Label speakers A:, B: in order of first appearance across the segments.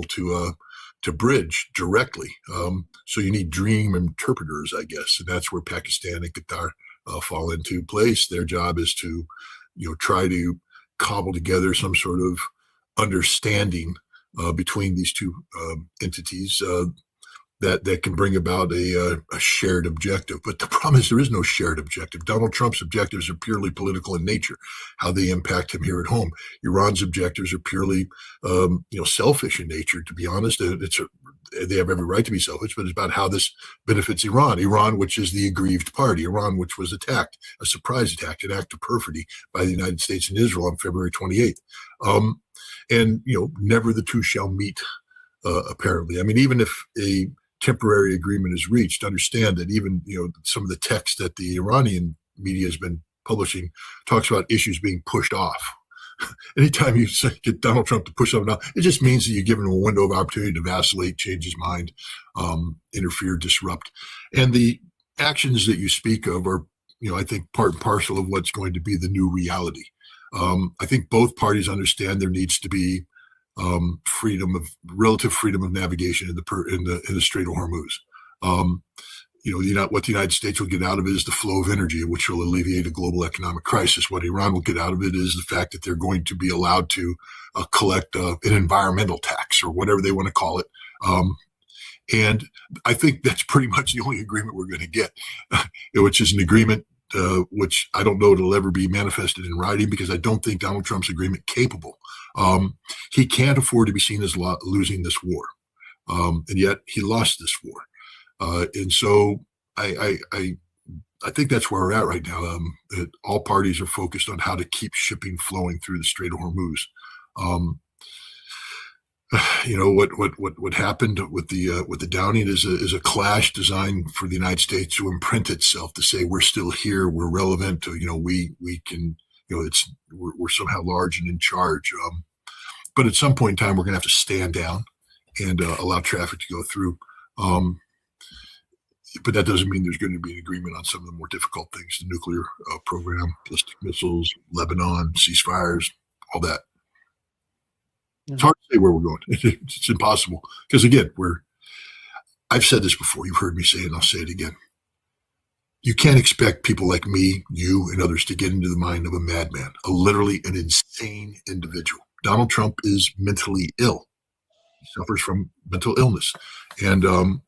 A: to bridge directly. So you need dream interpreters, I guess, and that's where Pakistan and Qatar fall into place. Their job is to, try to cobble together some sort of understanding between these two entities that can bring about a shared objective. But the problem is there is no shared objective. Donald Trump's objectives are purely political in nature, how they impact him here at home. Iran's objectives are purely, selfish in nature, to be honest. They have every right to be selfish, but it's about how this benefits Iran. Iran, which is the aggrieved party. Iran, which was attacked, a surprise attack, an act of perfidy by the United States and Israel on February 28th. And, never the two shall meet, apparently. I mean, even if a temporary agreement is reached, understand that even, some of the text that the Iranian media has been publishing talks about issues being pushed off. Anytime you get Donald Trump to push something off, it just means that you're giving him a window of opportunity to vacillate, change his mind, interfere, disrupt. And the actions that you speak of are, I think part and parcel of what's going to be the new reality. I think both parties understand there needs to be relative freedom of navigation in the Strait of Hormuz. What the United States will get out of it is the flow of energy, which will alleviate a global economic crisis. What Iran will get out of it is the fact that they're going to be allowed to collect an environmental tax or whatever they want to call it. And I think that's pretty much the only agreement we're going to get, which is an agreement which I don't know it'll ever be manifested in writing, because I don't think Donald Trump's agreement capable. He can't afford to be seen as losing this war, and yet he lost this war. And so I think that's where we're at right now. That all parties are focused on how to keep shipping flowing through the Strait of Hormuz. What happened with the downing is a clash designed for the United States to imprint itself, to say we're still here, we're relevant, we can, we're somehow large and in charge. But at some point in time, we're going to have to stand down and allow traffic to go through. But that doesn't mean there's going to be an agreement on some of the more difficult things, the nuclear program, ballistic missiles, Lebanon, ceasefires, all that. It's hard to say where we're going. It's impossible. Because again, I've said this before, you've heard me say it, and I'll say it again. You can't expect people like me, you, and others to get into the mind of a madman, literally an insane individual. Donald Trump is mentally ill. He suffers from mental illness. And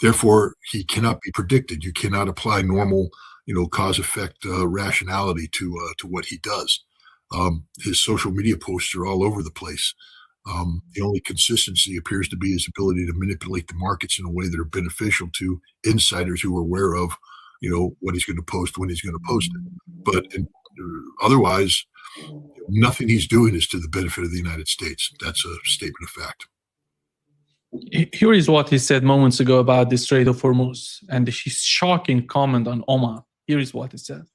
A: therefore, he cannot be predicted. You cannot apply normal, cause-effect rationality to what he does. His social media posts are all over the place. The only consistency appears to be his ability to manipulate the markets in a way that are beneficial to insiders who are aware of, what he's going to post, when he's going to post it. But otherwise, nothing he's doing is to the benefit of the United States. That's a statement of fact.
B: Here is what he said moments ago about the Strait of Hormuz and his shocking comment on Oman. Here is what he said.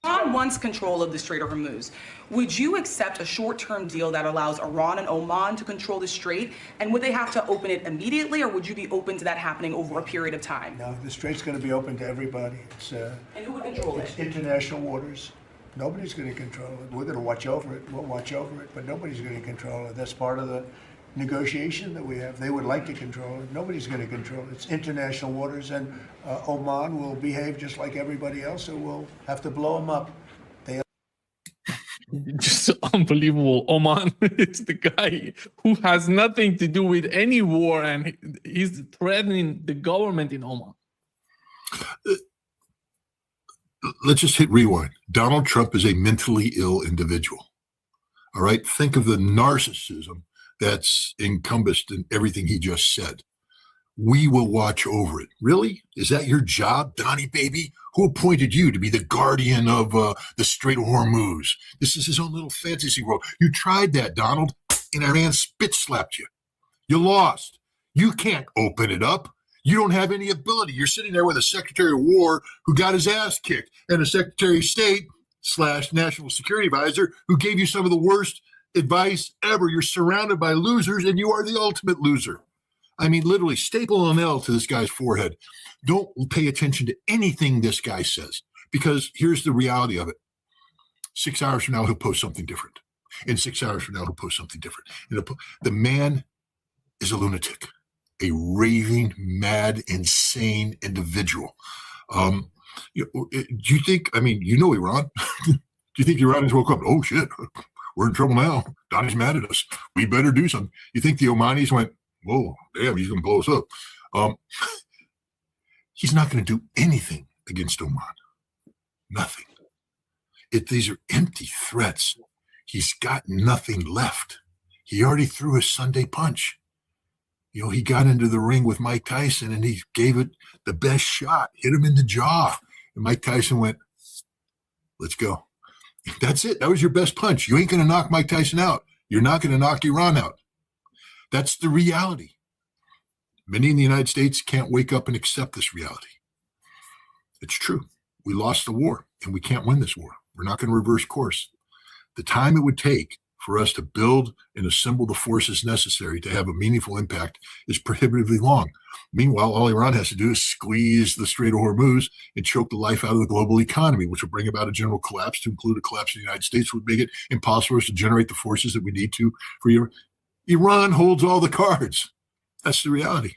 C: Iran wants control of the Strait of Hormuz. Would you accept a short-term deal that allows Iran and Oman to control the strait? And would they have to open it immediately, or would you be open to that happening over a period of time?
D: No, the strait's going to be open to everybody.
C: And who would control it?
D: It's international waters. Nobody's going to control it. We're going to watch over it. We'll watch over it, but nobody's going to control it. That's part of the negotiation that we have. They would like to control it. Nobody's going to control it. It's international waters, and Oman will behave just like everybody else, so we'll have to blow them up.
B: Just unbelievable. Oman is the guy who has nothing to do with any war, and he's threatening the government in Oman.
A: Let's just hit rewind. Donald Trump is a mentally ill individual. All right? Think of the narcissism that's encompassed in everything he just said. We will watch over it. Really? Is that your job, Donnie baby? Who appointed you to be the guardian of the Strait of Hormuz? This is his own little fantasy world. You tried that, Donald, and Iran spit slapped you. You lost. You can't open it up. You don't have any ability. You're sitting there with a Secretary of War who got his ass kicked and a Secretary of State / National Security Advisor who gave you some of the worst advice ever. You're surrounded by losers, and you are the ultimate loser. I mean, literally, staple an L to this guy's forehead. Don't pay attention to anything this guy says, because here's the reality of it. 6 hours from now, he'll post something different. In 6 hours from now, he'll post something different. The man is a lunatic, a raving, mad, insane individual. Do you think, I mean, you know Iran. Do you think the Iranians woke up, oh shit, we're in trouble now. Donnie's mad at us. We better do something. You think the Omanis went, whoa, damn, he's going to blow us up. He's not going to do anything against Oman. Nothing. These are empty threats. He's got nothing left. He already threw his Sunday punch. You know, he got into the ring with Mike Tyson and he gave it the best shot, hit him in the jaw. And Mike Tyson went, let's go. That's it. That was your best punch. You ain't going to knock Mike Tyson out. You're not going to knock Iran out. That's the reality. Many in the United States can't wake up and accept this reality. It's true. We lost the war and we can't win this war. We're not going to reverse course. The time it would take for us to build and assemble the forces necessary to have a meaningful impact is prohibitively long. Meanwhile, all Iran has to do is squeeze the Strait of Hormuz and choke the life out of the global economy, which will bring about a general collapse. To include a collapse in the United States would make it impossible for us to generate the forces that we need to for Iran. Iran holds all the cards. That's the reality.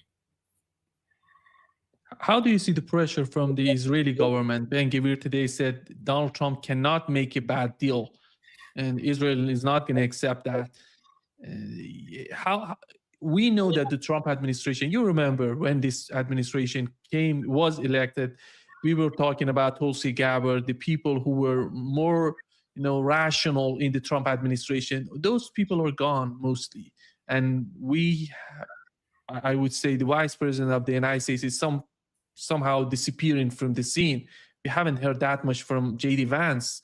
B: How do you see the pressure from the Israeli government? Ben-Gvir today said Donald Trump cannot make a bad deal, and Israel is not going to accept that. How we know that the Trump administration, you remember when this administration was elected, we were talking about Tulsi Gabbard, the people who were more, rational in the Trump administration. Those people are gone mostly, and I would say the vice president of the United States is somehow disappearing from the scene. We haven't heard that much from J.D. Vance.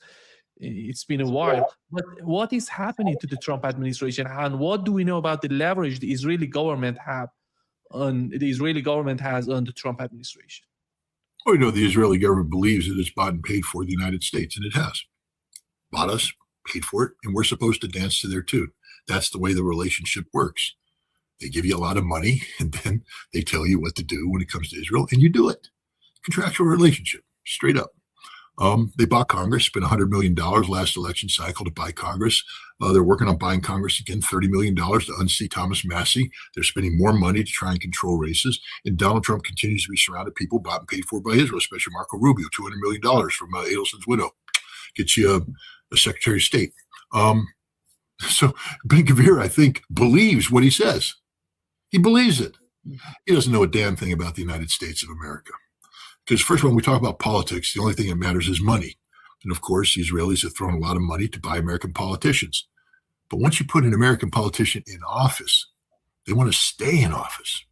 B: It's been a while. But what is happening to the Trump administration, and what do we know about the leverage the Israeli government has on the Trump administration?
A: Well, the Israeli government believes it has bought and paid for the United States, and it has. Bought us, paid for it, and we're supposed to dance to their tune. That's the way the relationship works. They give you a lot of money, and then they tell you what to do when it comes to Israel, and you do it. Contractual relationship, straight up. They bought Congress, spent $100 million last election cycle to buy Congress. They're working on buying Congress again, $30 million to unseat Thomas Massie. They're spending more money to try and control races. And Donald Trump continues to be surrounded people bought and paid for by Israel, especially Marco Rubio, $200 million from Adelson's widow. Gets you a Secretary of State. So Ben-Gvir, I think, believes what he says. He believes it. He doesn't know a damn thing about the United States of America. Because first, when we talk about politics, the only thing that matters is money. And of course, the Israelis have thrown a lot of money to buy American politicians. But once you put an American politician in office, they want to stay in office.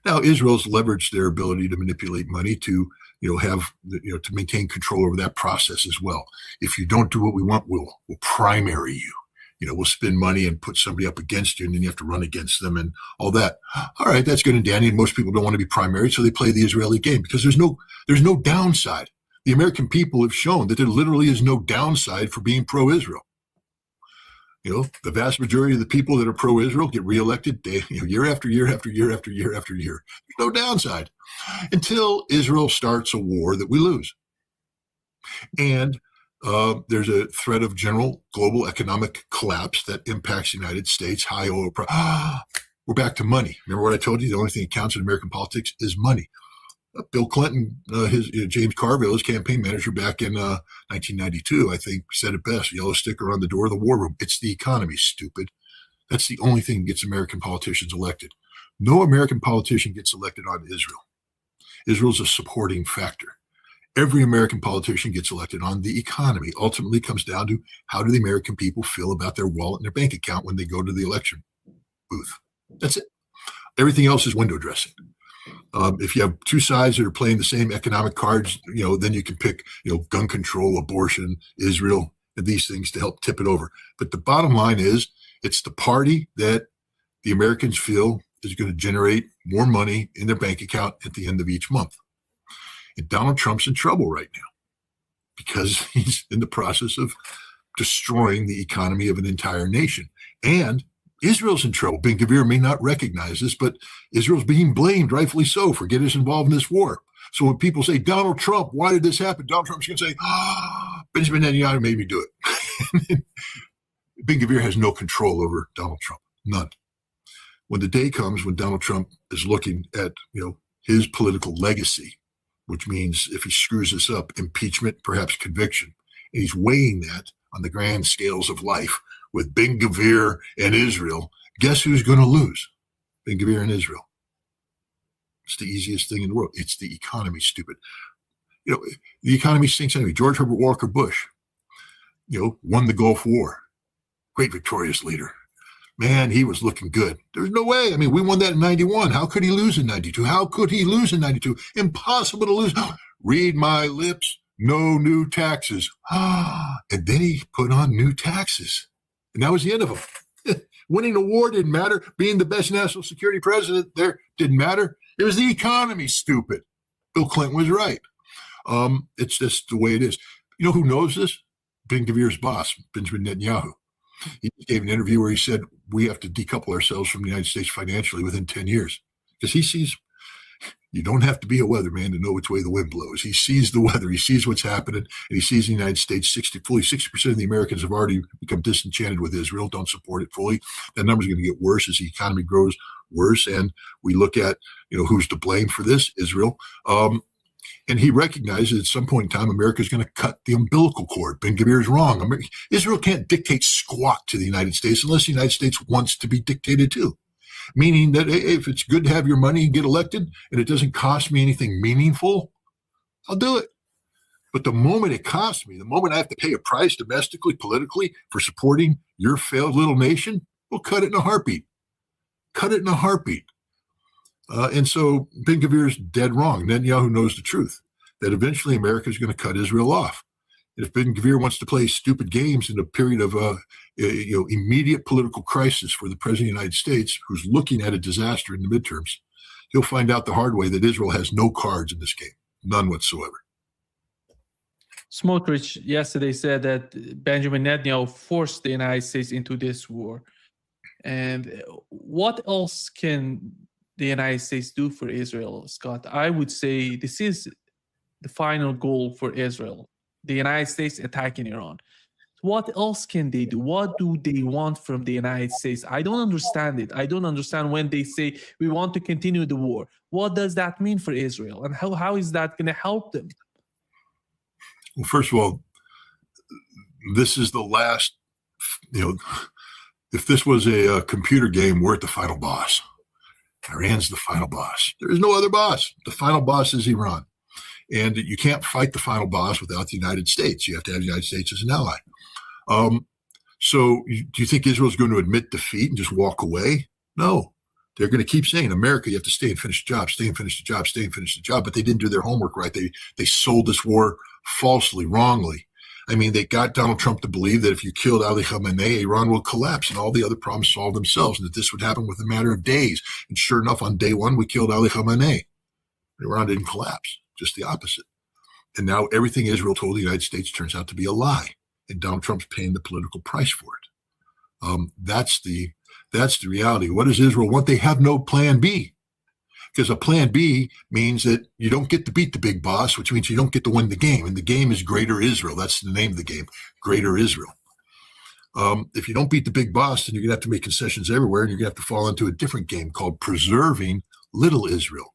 A: Now, Israel's leveraged their ability to manipulate money to, to maintain control over that process as well. If you don't do what we want, we'll primary you. We'll spend money and put somebody up against you, and then you have to run against them and all that. All right, that's good and dandy. And most people don't want to be primary, so they play the Israeli game because there's no downside. The American people have shown that there literally is no downside for being pro-Israel. The vast majority of the people that are pro-Israel get reelected year after year after year after year after year. There's no downside until Israel starts a war that we lose. And there's a threat of general global economic collapse that impacts the United States, high oil price. We're back to money. Remember what I told you? The only thing that counts in American politics is money. Bill Clinton, James Carville, his campaign manager back in 1992, I think, said it best, yellow sticker on the door of the war room. It's the economy, stupid. That's the only thing that gets American politicians elected. No American politician gets elected on Israel. Israel's a supporting factor. Every American politician gets elected on the economy. Ultimately, it comes down to how do the American people feel about their wallet and their bank account when they go to the election booth. That's it. Everything else is window dressing. If you have two sides that are playing the same economic cards, then you can pick, gun control, abortion, Israel, and these things to help tip it over. But the bottom line is it's the party that the Americans feel is going to generate more money in their bank account at the end of each month. And Donald Trump's in trouble right now because he's in the process of destroying the economy of an entire nation. And Israel's in trouble. Ben-Gvir may not recognize this, but Israel's being blamed, rightfully so, for getting us involved in this war. So when people say, Donald Trump, why did this happen? Donald Trump's going to say, Benjamin Netanyahu made me do it. Ben-Gvir has no control over Donald Trump. None. when the day comes when Donald Trump is looking at, his political legacy, which means if he screws this up, impeachment, perhaps conviction, and he's weighing that on the grand scales of life with Ben-Gvir and Israel, guess who's going to lose? Ben-Gvir and Israel. It's the easiest thing in the world. It's the economy, stupid. The economy stinks anyway. George Herbert Walker Bush, won the Gulf War. Great victorious leader. Man, he was looking good. There's no way. I mean, we won that in 91. How could he lose in 92? How could he lose in 92? Impossible to lose. Read my lips. No new taxes. And then he put on new taxes. And that was the end of him. Winning a war didn't matter. Being the best national security president there didn't matter. It was the economy, stupid. Bill Clinton was right. It's just the way it is. You know who knows this? Ben-Gvir's boss, Benjamin Netanyahu. He gave an interview where he said, we have to decouple ourselves from the United States financially within 10 years. Because he sees, you don't have to be a weatherman to know which way the wind blows. He sees the weather. He sees what's happening. And he sees the United States, fully 60% of the Americans have already become disenchanted with Israel, don't support it fully. That number's going to get worse as the economy grows worse. And we look at, who's to blame for this, Israel. And he recognizes at some point in time, America is going to cut the umbilical cord. Ben-Gvir is wrong. Israel can't dictate squawk to the United States unless the United States wants to be dictated to. Meaning that if it's good to have your money and get elected and it doesn't cost me anything meaningful, I'll do it. But the moment it costs me, the moment I have to pay a price domestically, politically for supporting your failed little nation, we'll cut it in a heartbeat. Cut it in a heartbeat. And so Ben-Gvir's dead wrong. Netanyahu knows the truth, that eventually America is going to cut Israel off. And if Ben-Gvir wants to play stupid games in a period of immediate political crisis for the President of the United States, who's looking at a disaster in the midterms, he'll find out the hard way that Israel has no cards in this game, none whatsoever.
B: Smotrich yesterday said that Benjamin Netanyahu forced the United States into this war. And what else can the United States do for Israel, Scott? I would say this is the final goal for Israel, the United States attacking Iran. What else can they do? What do they want from the United States? I don't understand it. I don't understand when they say we want to continue the war. What does that mean for Israel? And how is that going to help them?
A: Well, first of all, this is the last, if this was a computer game, we're at the final boss. Iran's the final boss. There is no other boss. The final boss is Iran. And you can't fight the final boss without the United States. You have to have the United States as an ally. So do you think Israel's going to admit defeat and just walk away? No. They're going to keep saying, America, you have to stay and finish the job, stay and finish the job, stay and finish the job. But they didn't do their homework right. They sold this war falsely, wrongly. I mean, they got Donald Trump to believe that if you killed Ali Khamenei, Iran will collapse and all the other problems solve themselves, and that this would happen within a matter of days. And sure enough, on day one, we killed Ali Khamenei. Iran didn't collapse, just the opposite. And now everything Israel told the United States turns out to be a lie, and Donald Trump's paying the political price for it. That's the reality. What does Israel want? They have no plan B. Because a plan B means that you don't get to beat the big boss, which means you don't get to win the game. And the game is Greater Israel. That's the name of the game, Greater Israel. If you don't beat the big boss, then you're going to have to make concessions everywhere, and you're going to have to fall into a different game called preserving Little Israel.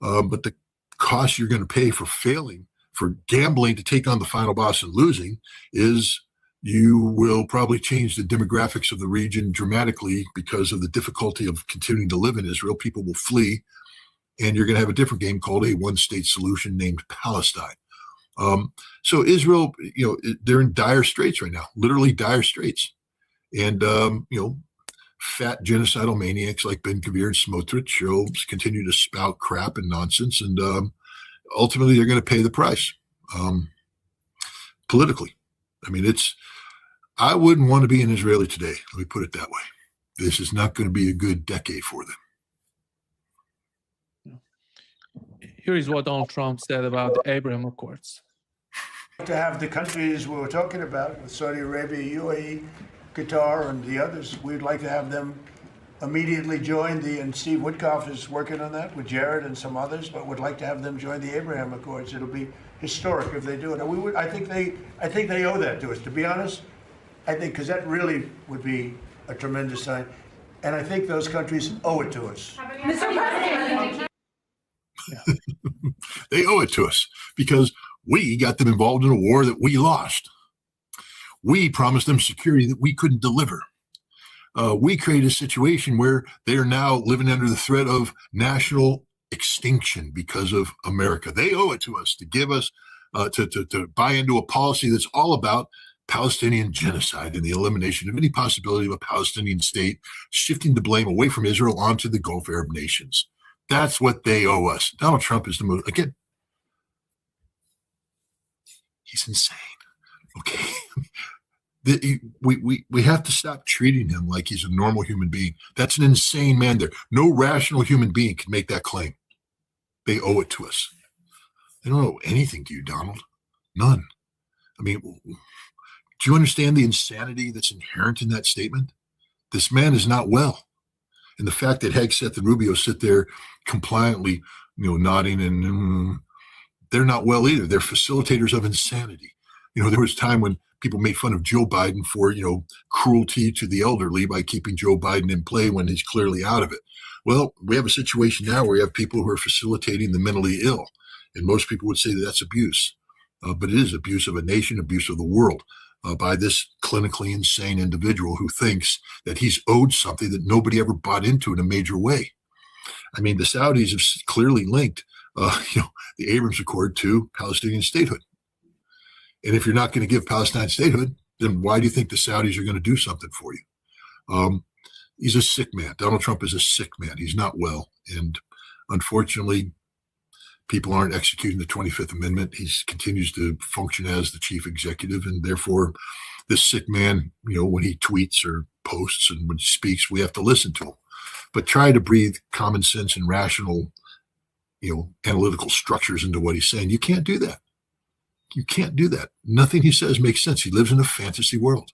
A: But the cost you're going to pay for failing, for gambling to take on the final boss and losing, is you will probably change the demographics of the region dramatically because of the difficulty of continuing to live in Israel. People will flee, and you're going to have a different game called a one-state solution named Palestine. So Israel, they're in dire straits right now, literally dire straits. And, fat genocidal maniacs like Ben-Gvir and Smotrich will continue to spout crap and nonsense. And ultimately, they're going to pay the price politically. I mean, I wouldn't want to be an Israeli today. Let me put it that way. This is not going to be a good decade for them.
B: Here is what Donald Trump said about the Abraham Accords.
D: To have the countries we were talking about, with Saudi Arabia, UAE, Qatar, and the others, we'd like to have them immediately join and Steve Witkoff is working on that with Jared and some others, but would like to have them join the Abraham Accords. It'll be historic if they do it. And I think they owe that to us, to be honest. I think, because that really would be a tremendous sign. And I think those countries owe it to us.
E: Mr. President.
A: They owe it to us because we got them involved in a war that we lost. We promised them security that we couldn't deliver. We created a situation where they are now living under the threat of national extinction because of America. They owe it to us to give us, to buy into a policy that's all about Palestinian genocide and the elimination of any possibility of a Palestinian state, shifting the blame away from Israel onto the Gulf Arab nations. That's what they owe us. Donald Trump is the most, again, he's insane. Okay. We have to stop treating him like he's a normal human being. That's an insane man there. No rational human being can make that claim. They owe it to us. They don't owe anything to you, Donald. None. I mean, do you understand the insanity that's inherent in that statement? This man is not well. And the fact that Hegseth and Rubio sit there compliantly, nodding and they're not well either. They're facilitators of insanity. There was a time when people made fun of Joe Biden for, cruelty to the elderly by keeping Joe Biden in play when he's clearly out of it. Well, we have a situation now where you have people who are facilitating the mentally ill. And most people would say that that's abuse. But it is abuse of a nation, abuse of the world by this clinically insane individual who thinks that he's owed something that nobody ever bought into in a major way. I mean, the Saudis have clearly linked, the Abrams Accord to Palestinian statehood. And if you're not going to give Palestine statehood, then why do you think the Saudis are going to do something for you? He's a sick man. Donald Trump is a sick man. He's not well. And unfortunately, people aren't executing the 25th Amendment. He continues to function as the chief executive. And therefore, this sick man, when he tweets or posts and when he speaks, we have to listen to him. But try to breathe common sense and rational, analytical structures into what he's saying. You can't do that. You can't do that. Nothing he says makes sense. He lives in a fantasy world.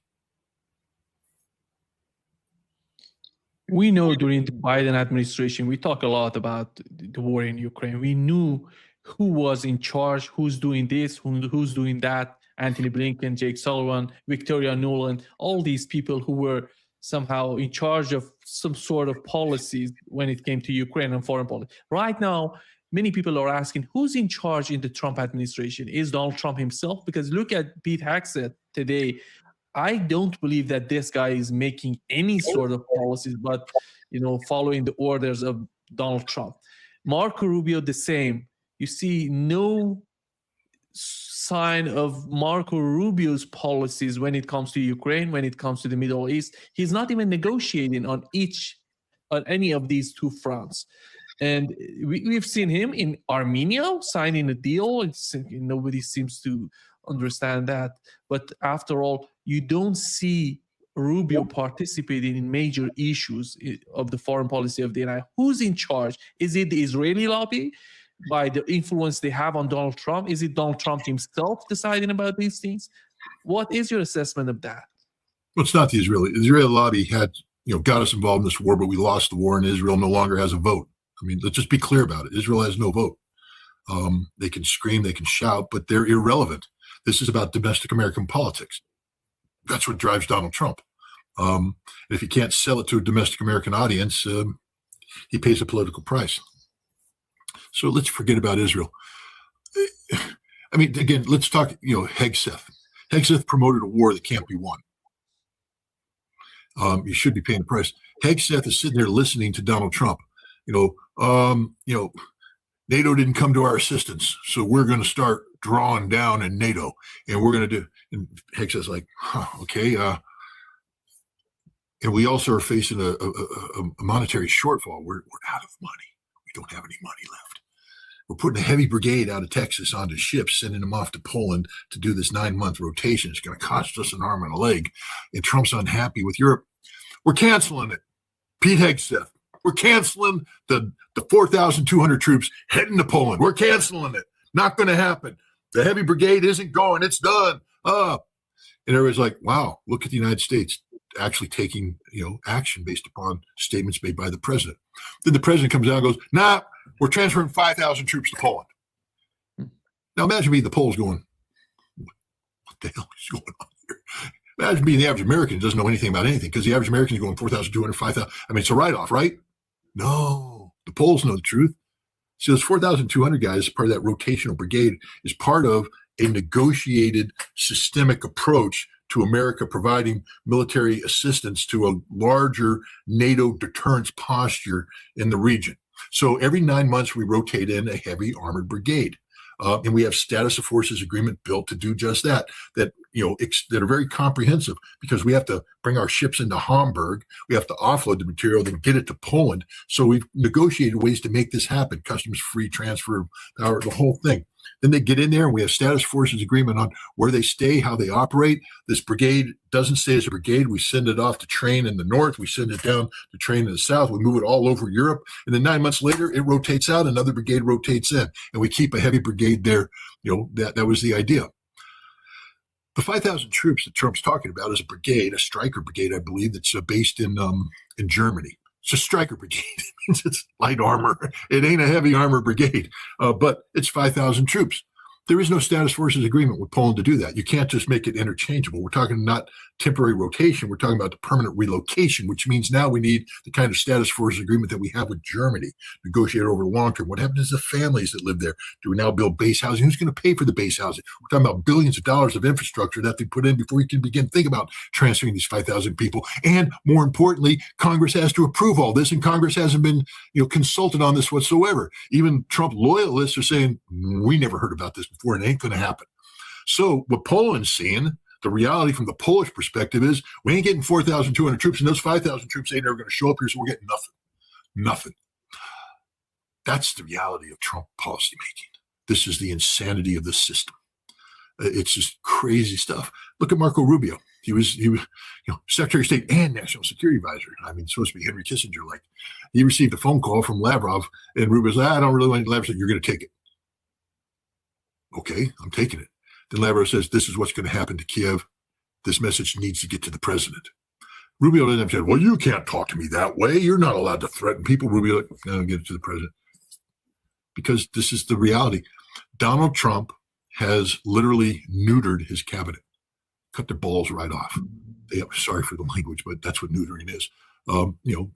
B: We know during the Biden administration, we talk a lot about the war in Ukraine. We knew who was in charge, who's doing this, who's doing that. Anthony Blinken, Jake Sullivan, Victoria Nuland, all these people who were somehow in charge of some sort of policies when it came to Ukraine and foreign policy. Right now, many people are asking, who's in charge in the Trump administration? Is Donald Trump himself? Because look at Pete Hegseth today. I don't believe that this guy is making any sort of policies, but, following the orders of Donald Trump. Marco Rubio, the same. You see no sign of Marco Rubio's policies when it comes to Ukraine, when it comes to the Middle East. He's not even negotiating on any of these two fronts. And we've seen him in Armenia signing a deal. Nobody seems to understand that. But after all, you don't see Rubio participating in major issues of the foreign policy of the United States. Who's in charge? Is it the Israeli lobby by the influence they have on Donald Trump? Is it Donald Trump himself deciding about these things? What is your assessment of that?
A: Well, it's not the Israeli. The Israeli lobby had, got us involved in this war, but we lost the war and Israel no longer has a vote. I mean, let's just be clear about it. Israel has no vote. They can scream, they can shout, but they're irrelevant. This is about domestic American politics. That's what drives Donald Trump. And if he can't sell it to a domestic American audience, he pays a political price. So let's forget about Israel. I mean, again, let's talk, Hegseth. Hegseth promoted a war that can't be won. You should be paying the price. Hegseth is sitting there listening to Donald Trump. NATO didn't come to our assistance, so we're going to start drawing down in NATO, and we're going to do. And Hegseth's like, okay. And we also are facing a monetary shortfall. We're out of money. We don't have any money left. We're putting a heavy brigade out of Texas onto ships, sending them off to Poland to do this 9-month rotation. It's going to cost us an arm and a leg. And Trump's unhappy with Europe. We're canceling it. Pete Hegseth. We're canceling the 4,200 troops heading to Poland. We're canceling it. Not going to happen. The heavy brigade isn't going. It's done. And everybody's like, wow, look at the United States actually taking, action based upon statements made by the president. Then the president comes out and goes, nah, we're transferring 5,000 troops to Poland. Now imagine me, the Poles going, what the hell is going on here? Imagine being the average American who doesn't know anything about anything, because the average American is going 4,200, 5,000. I mean, it's a write-off, right? No, the Poles know the truth. So those 4,200 guys, part of that rotational brigade, is part of a negotiated systemic approach to America providing military assistance to a larger NATO deterrence posture in the region. So every 9 months, we rotate in a heavy armored brigade. And we have status of forces agreement built to do just that, that are very comprehensive, because we have to bring our ships into Hamburg. We have to offload the material, then get it to Poland. So we've negotiated ways to make this happen, customs-free transfer of power, the whole thing. Then they get in there, and we have status forces agreement on where they stay, how they operate. This brigade doesn't stay as a brigade. We send it off to train in the north. We send it down to train in the south. We move it all over Europe. And then 9 months later, it rotates out. Another brigade rotates in. And we keep a heavy brigade there. That was the idea. The 5,000 troops that Trump's talking about is a brigade, a striker brigade, I believe, that's based in Germany. It's a striker brigade. It means it's light armor. It ain't a heavy armor brigade, but it's 5,000 troops. There is no status forces agreement with Poland to do that. You can't just make it interchangeable. We're talking not temporary rotation. We're talking about the permanent relocation, which means now we need the kind of status forces agreement that we have with Germany, negotiated over the long term. What happens to the families that live there? Do we now build base housing? Who's going to pay for the base housing? We're talking about billions of dollars of infrastructure that they put in before we can begin to think about transferring these 5,000 people. And more importantly, Congress has to approve all this, and Congress hasn't been consulted on this whatsoever. Even Trump loyalists are saying, we never heard about this before, and it ain't going to happen. So what Poland's seeing, the reality from the Polish perspective is, we ain't getting 4,200 troops, and those 5,000 troops ain't never going to show up here, so we're getting nothing. That's the reality of Trump policymaking. This is the insanity of the system. It's just crazy stuff. Look at Marco Rubio. He was Secretary of State and National Security Advisor. I mean, supposed to be Henry Kissinger. Like, he received a phone call from Lavrov, and Rubio's like, I don't really want Lavrov. You're going to take it. Okay, I'm taking it. Then Lavrov says, this is what's going to happen to Kiev. This message needs to get to the president. Rubio doesn't have to say, well, you can't talk to me that way. You're not allowed to threaten people. Rubio, like, no, get it to the president. Because this is the reality. Donald Trump has literally neutered his cabinet, cut their balls right off. Sorry for the language, but that's what neutering is.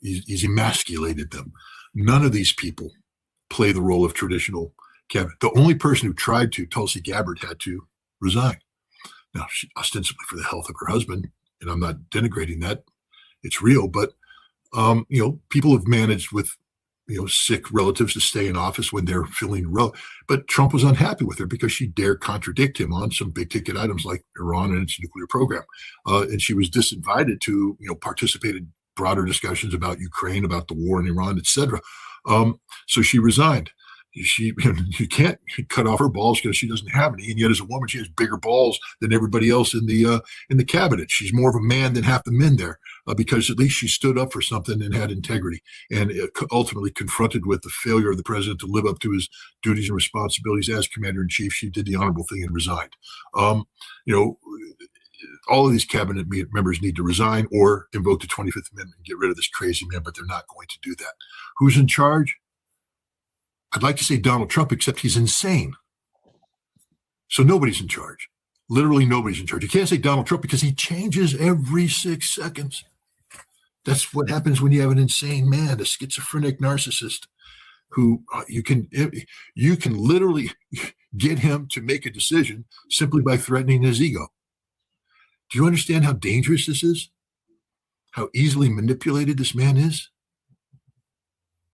A: He's emasculated them. None of these people play the role of traditional cabinet. The only person who tried to, Tulsi Gabbard, had to resign. Now, ostensibly for the health of her husband, and I'm not denigrating that. It's real, but people have managed with sick relatives to stay in office when they're feeling well. But Trump was unhappy with her because she dared contradict him on some big ticket items like Iran and its nuclear program. And she was disinvited to, participate in broader discussions about Ukraine, about the war in Iran, et cetera. So she resigned. You can't cut off her balls because she doesn't have any, and yet as a woman she has bigger balls than everybody else in the cabinet. She's more of a man than half the men there because at least she stood up for something and had integrity, and ultimately confronted with the failure of the president to live up to his duties and responsibilities as commander-in-chief. She did the honorable thing and resigned. All of these cabinet members need to resign or invoke the 25th Amendment and get rid of this crazy man, but they're not going to do that. Who's in charge? I'd like to say Donald Trump, except he's insane. So nobody's in charge. Literally nobody's in charge. You can't say Donald Trump because he changes every 6 seconds. That's what happens when you have an insane man, a schizophrenic narcissist, who you can literally get him to make a decision simply by threatening his ego. Do you understand how dangerous this is? How easily manipulated this man is?